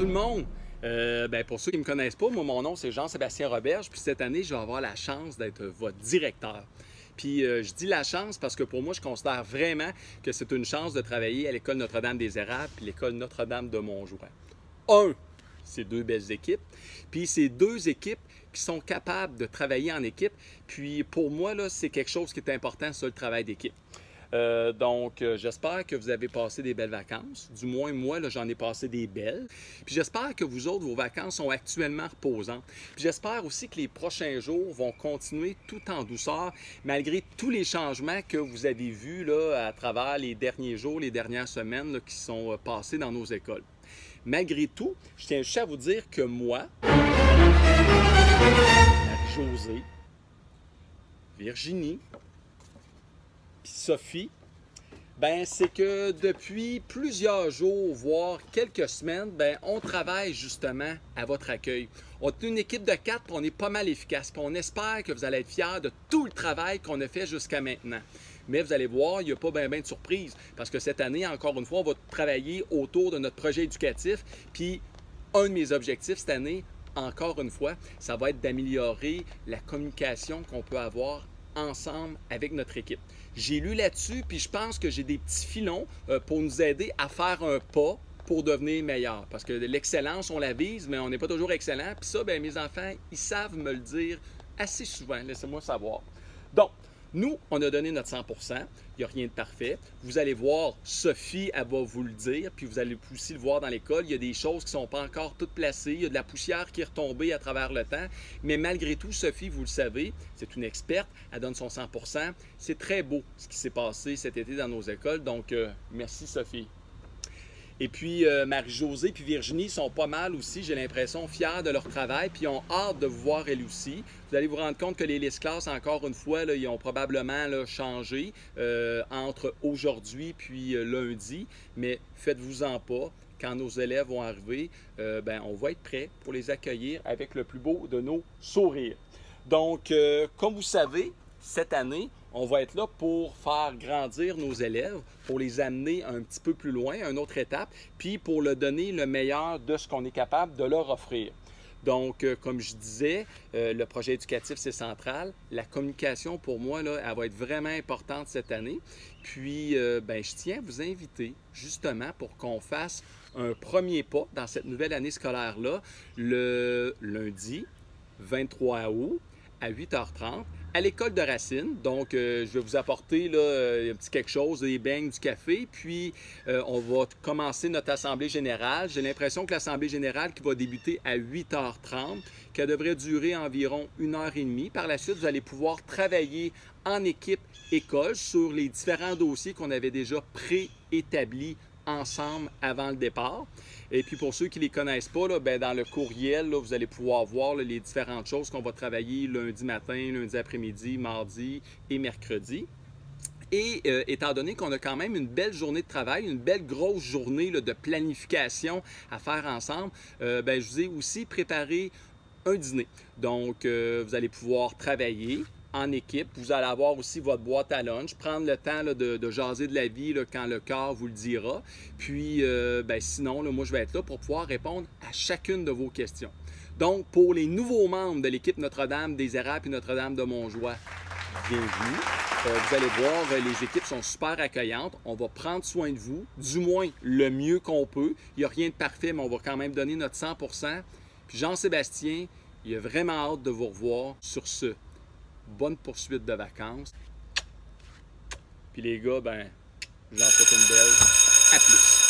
tout le monde! Pour ceux qui ne me connaissent pas, moi, mon nom, c'est Jean-Sébastien Roberge. Puis cette année, je vais avoir la chance d'être votre directeur. Puis je dis la chance parce que pour moi, je considère vraiment que c'est une chance de travailler à l'École Notre-Dame-des-Érables puis l'École Notre-Dame de Montjoie. C'est deux belles équipes. Puis c'est deux équipes qui sont capables de travailler en équipe. Puis pour moi, là, c'est quelque chose qui est important, ça, le travail d'équipe. J'espère que vous avez passé des belles vacances. Du moins, moi, j'en ai passé des belles. Puis j'espère que vous autres, vos vacances sont actuellement reposantes. Puis j'espère aussi que les prochains jours vont continuer tout en douceur, malgré tous les changements que vous avez vus là, à travers les derniers jours, les dernières semaines là, qui sont passées dans nos écoles. Malgré tout, je tiens juste à vous dire que moi, Marie-Josée, Virginie, puis Sophie, c'est que depuis plusieurs jours, voire quelques semaines, on travaille justement à votre accueil. On est une équipe de 4, puis on est pas mal efficace. Puis on espère que vous allez être fiers de tout le travail qu'on a fait jusqu'à maintenant. Mais vous allez voir, il n'y a pas bien de surprise. Parce que cette année, encore une fois, on va travailler autour de notre projet éducatif. Puis un de mes objectifs cette année, encore une fois, ça va être d'améliorer la communication qu'on peut avoir ensemble avec notre équipe. J'ai lu là-dessus, puis je pense que j'ai des petits filons pour nous aider à faire un pas pour devenir meilleur. Parce que l'excellence, on la vise, mais on n'est pas toujours excellent. Puis ça, mes enfants, ils savent me le dire assez souvent. Laissez-moi savoir. Donc, nous, on a donné notre 100 %. Il n'y a rien de parfait. Vous allez voir, Sophie, elle va vous le dire, puis vous allez aussi le voir dans l'école. Il y a des choses qui ne sont pas encore toutes placées. Il y a de la poussière qui est retombée à travers le temps. Mais malgré tout, Sophie, vous le savez, c'est une experte. Elle donne son 100 %. C'est très beau ce qui s'est passé cet été dans nos écoles. Donc, merci, Sophie. Et puis, Marie-Josée puis Virginie sont pas mal aussi, j'ai l'impression, fiers de leur travail, puis ont hâte de vous voir elles aussi. Vous allez vous rendre compte que les listes classes, encore une fois, là, ils ont probablement là, changé entre aujourd'hui puis lundi, mais faites-vous-en pas. Quand nos élèves vont arriver, on va être prêts pour les accueillir avec le plus beau de nos sourires. Donc, comme vous savez, cette année, on va être là pour faire grandir nos élèves, pour les amener un petit peu plus loin, à une autre étape, puis pour leur donner le meilleur de ce qu'on est capable de leur offrir. Donc, comme je disais, le projet éducatif, c'est central. La communication, pour moi, là, elle va être vraiment importante cette année. Puis, je tiens à vous inviter, justement, pour qu'on fasse un premier pas dans cette nouvelle année scolaire-là, le lundi 23 août à 8h30, à l'école de Racine. Donc, je vais vous apporter là, un petit quelque chose, des beignes, du café. Puis, on va commencer notre assemblée générale. J'ai l'impression que l'assemblée générale qui va débuter à 8h30, qu'elle devrait durer environ 1h30. Par la suite, vous allez pouvoir travailler en équipe école sur les différents dossiers qu'on avait déjà préétablis ensemble avant le départ. Et puis pour ceux qui ne les connaissent pas, là, dans le courriel, là, vous allez pouvoir voir là, les différentes choses qu'on va travailler lundi matin, lundi après-midi, mardi et mercredi. Et étant donné qu'on a quand même une belle journée de travail, une belle grosse journée là, de planification à faire ensemble, je vous ai aussi préparé un dîner. Donc, vous allez pouvoir travailler en équipe. Vous allez avoir aussi votre boîte à lunch, prendre le temps là, de jaser de la vie là, quand le cœur vous le dira. Puis, sinon, là, moi, je vais être là pour pouvoir répondre à chacune de vos questions. Donc, pour les nouveaux membres de l'équipe Notre-Dame-des-Érables et Notre-Dame de Montjoie, bienvenue. Vous allez voir, les équipes sont super accueillantes. On va prendre soin de vous, du moins le mieux qu'on peut. Il n'y a rien de parfait, mais on va quand même donner notre 100 %. Puis Jean-Sébastien, il a vraiment hâte de vous revoir. Sur ce, bonne poursuite de vacances. Puis les gars, j'en souhaite une belle. À plus.